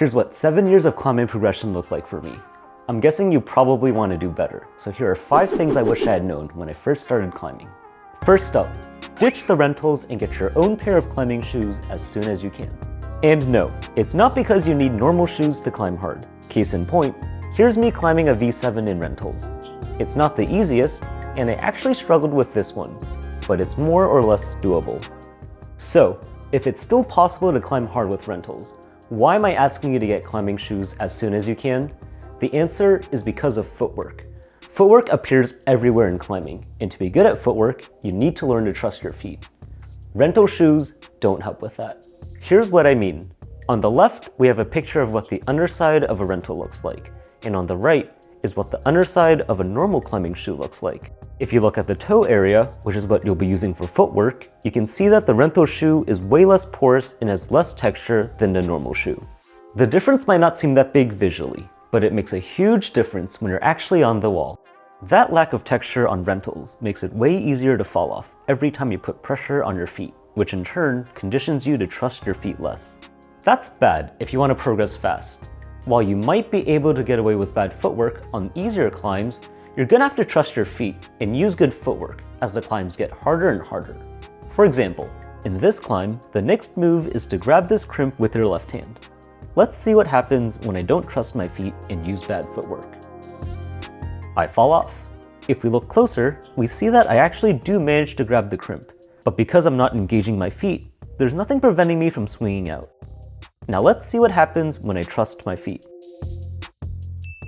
Here's what 7 years of climbing progression looked like for me. I'm guessing you probably want to do better, so here are 5 things I wish I had known when I first started climbing. First up, ditch the rentals and get your own pair of climbing shoes as soon as you can. And no, it's not because you need normal shoes to climb hard. Case in point, here's me climbing a V7 in rentals. It's not the easiest, and I actually struggled with this one, but it's more or less doable. So, if it's still possible to climb hard with rentals, why am I asking you to get climbing shoes as soon as you can? The answer is because of footwork. Footwork appears everywhere in climbing, and to be good at footwork, you need to learn to trust your feet. Rental shoes don't help with that. Here's what I mean. On the left, we have a picture of what the underside of a rental looks like, and on the right is what the underside of a normal climbing shoe looks like. If you look at the toe area, which is what you'll be using for footwork, you can see that the rental shoe is way less porous and has less texture than the normal shoe. The difference might not seem that big visually, but it makes a huge difference when you're actually on the wall. That lack of texture on rentals makes it way easier to fall off every time you put pressure on your feet, which in turn conditions you to trust your feet less. That's bad if you want to progress fast. While you might be able to get away with bad footwork on easier climbs, you're gonna have to trust your feet and use good footwork as the climbs get harder and harder. For example, in this climb, the next move is to grab this crimp with your left hand. Let's see what happens when I don't trust my feet and use bad footwork. I fall off. If we look closer, we see that I actually do manage to grab the crimp, but because I'm not engaging my feet, there's nothing preventing me from swinging out. Now let's see what happens when I trust my feet.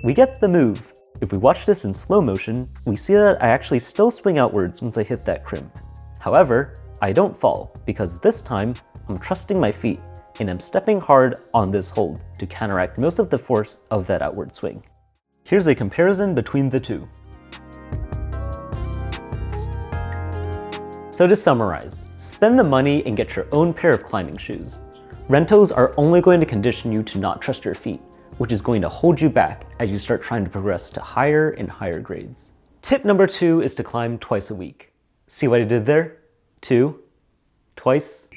We get the move. If we watch this in slow motion, we see that I actually still swing outwards once I hit that crimp. However, I don't fall because this time I'm trusting my feet and I'm stepping hard on this hold to counteract most of the force of that outward swing. Here's a comparison between the two. So to summarize, spend the money and get your own pair of climbing shoes. Rentals are only going to condition you to not trust your feet, which is going to hold you back as you start trying to progress to higher and higher grades. Tip number 2 is to climb twice a week. See what I did there? 2, twice.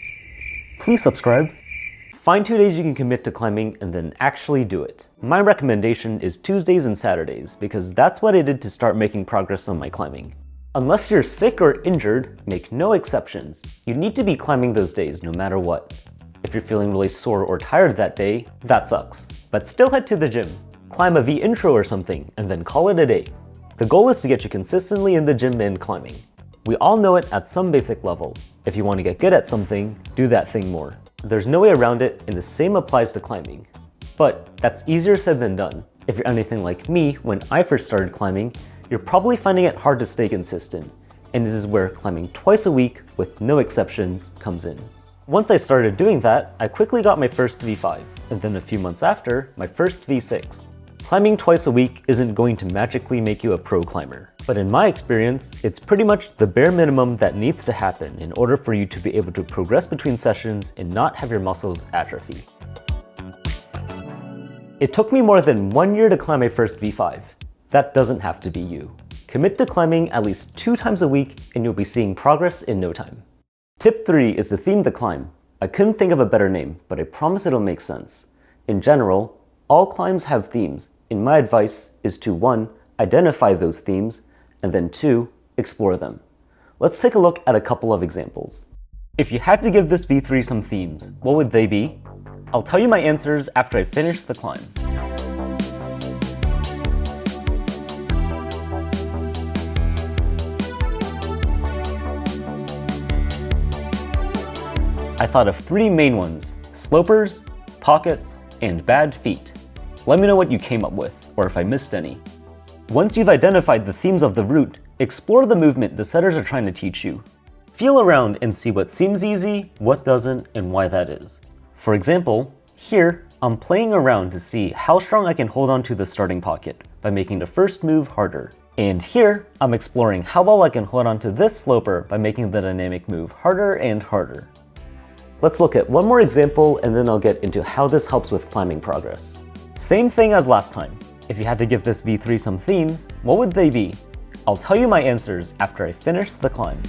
Please subscribe. Find 2 days you can commit to climbing and then actually do it. My recommendation is Tuesdays and Saturdays because that's what I did to start making progress on my climbing. Unless you're sick or injured, make no exceptions. You need to be climbing those days no matter what. If you're feeling really sore or tired that day, that sucks. But still head to the gym. Climb a V intro or something, and then call it a day. The goal is to get you consistently in the gym and climbing. We all know it at some basic level. If you want to get good at something, do that thing more. There's no way around it, and the same applies to climbing. But that's easier said than done. If you're anything like me, when I first started climbing, you're probably finding it hard to stay consistent. And this is where climbing twice a week, with no exceptions, comes in. Once I started doing that, I quickly got my first V5, and then a few months after, my first V6. Climbing twice a week isn't going to magically make you a pro climber, but in my experience, it's pretty much the bare minimum that needs to happen in order for you to be able to progress between sessions and not have your muscles atrophy. It took me more than 1 year to climb my first V5. That doesn't have to be you. Commit to climbing at least 2 times a week and you'll be seeing progress in no time. Tip 3 is to theme the climb. I couldn't think of a better name, but I promise it'll make sense. In general, all climbs have themes, and my advice is to 1. Identify those themes, and then 2. Explore them. Let's take a look at a couple of examples. If you had to give this V3 some themes, what would they be? I'll tell you my answers after I finish the climb. I thought of 3 main ones: slopers, pockets, and bad feet. Let me know what you came up with, or if I missed any. Once you've identified the themes of the route, explore the movement the setters are trying to teach you. Feel around and see what seems easy, what doesn't, and why that is. For example, here, I'm playing around to see how strong I can hold on to the starting pocket by making the first move harder. And here, I'm exploring how well I can hold on to this sloper by making the dynamic move harder and harder. Let's look at one more example and then I'll get into how this helps with climbing progress. Same thing as last time. If you had to give this V3 some themes, what would they be? I'll tell you my answers after I finish the climb.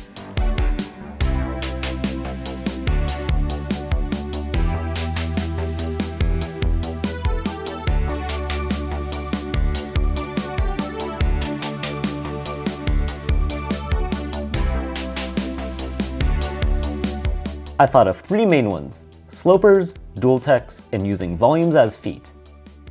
I thought of 3 main ones: slopers, dual techs, and using volumes as feet.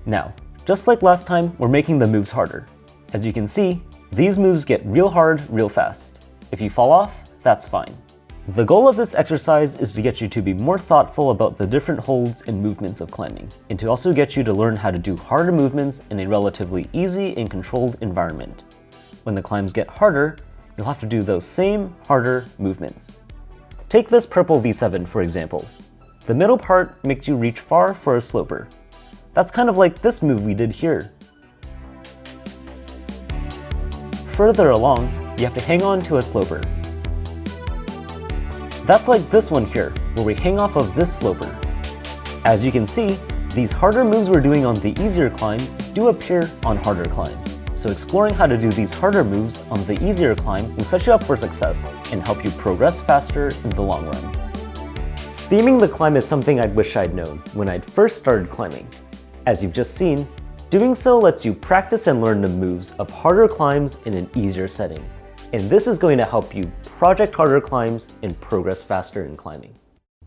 Now, just like last time, we're making the moves harder. As you can see, these moves get real hard real fast. If you fall off, that's fine. The goal of this exercise is to get you to be more thoughtful about the different holds and movements of climbing, and to also get you to learn how to do harder movements in a relatively easy and controlled environment. When the climbs get harder, you'll have to do those same harder movements. Take this purple V7 for example. The middle part makes you reach far for a sloper. That's kind of like this move we did here. Further along, you have to hang on to a sloper. That's like this one here, where we hang off of this sloper. As you can see, these harder moves we're doing on the easier climbs do appear on harder climbs. So exploring how to do these harder moves on the easier climb will set you up for success and help you progress faster in the long run. Theming the climb is something I'd wish I'd known when I'd first started climbing. As you've just seen, doing so lets you practice and learn the moves of harder climbs in an easier setting. And this is going to help you project harder climbs and progress faster in climbing.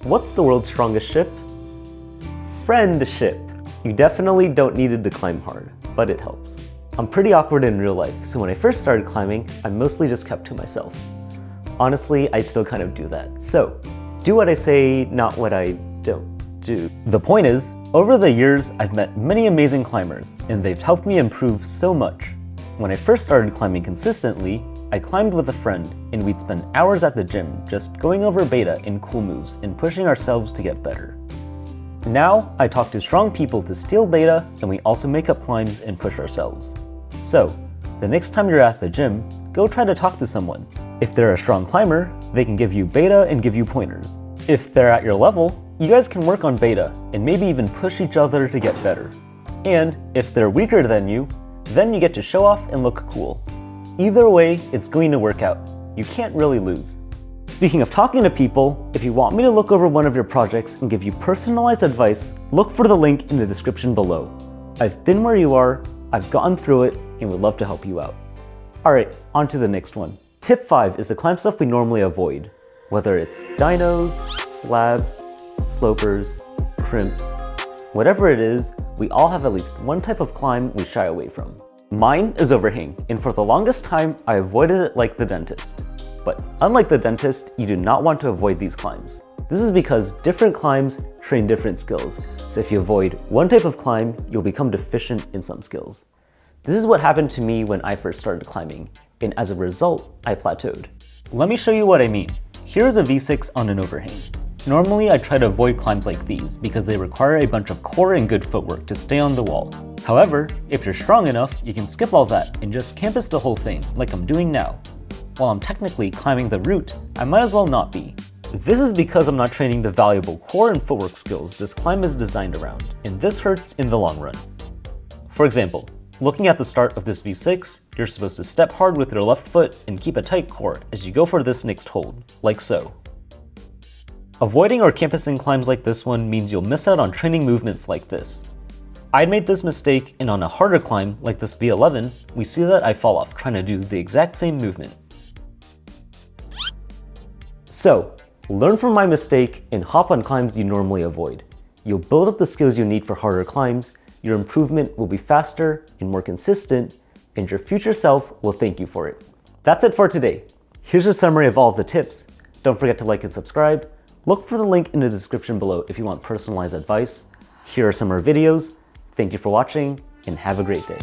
What's the world's strongest ship? Friendship. You definitely don't need it to climb hard, but it helps. I'm pretty awkward in real life, so when I first started climbing, I mostly just kept to myself. Honestly, I still kind of do that. So, do what I say, not what I don't do. The point is, over the years, I've met many amazing climbers, and they've helped me improve so much. When I first started climbing consistently, I climbed with a friend, and we'd spend hours at the gym just going over beta and cool moves and pushing ourselves to get better. Now, I talk to strong people to steal beta, and we also make up climbs and push ourselves. So, the next time you're at the gym, go try to talk to someone. If they're a strong climber, they can give you beta and give you pointers. If they're at your level, you guys can work on beta and maybe even push each other to get better. And if they're weaker than you, then you get to show off and look cool. Either way, it's going to work out. You can't really lose. Speaking of talking to people, if you want me to look over one of your projects and give you personalized advice, look for the link in the description below. I've been where you are, I've gotten through it, and would love to help you out. Alright, on to the next one. Tip 5 is the climb stuff we normally avoid. Whether it's dynos, slab, slopers, crimps, whatever it is, we all have at least one type of climb we shy away from. Mine is overhang, and for the longest time, I avoided it like the dentist. But unlike the dentist, you do not want to avoid these climbs. This is because different climbs train different skills, so if you avoid one type of climb, you'll become deficient in some skills. This is what happened to me when I first started climbing, and as a result, I plateaued. Let me show you what I mean. Here is a V6 on an overhang. Normally, I try to avoid climbs like these because they require a bunch of core and good footwork to stay on the wall. However, if you're strong enough, you can skip all that and just campus the whole thing, like I'm doing now. While I'm technically climbing the route, I might as well not be. This is because I'm not training the valuable core and footwork skills this climb is designed around, and this hurts in the long run. For example, looking at the start of this V6, you're supposed to step hard with your left foot and keep a tight core as you go for this next hold, like so. Avoiding or campusing climbs like this one means you'll miss out on training movements like this. I'd made this mistake, and on a harder climb like this V11, we see that I fall off trying to do the exact same movement. So, learn from my mistake and hop on climbs you normally avoid. You'll build up the skills you need for harder climbs, your improvement will be faster and more consistent, and your future self will thank you for it. That's it for today. Here's a summary of all of the tips. Don't forget to like and subscribe. Look for the link in the description below if you want personalized advice. Here are some more videos. Thank you for watching, and have a great day.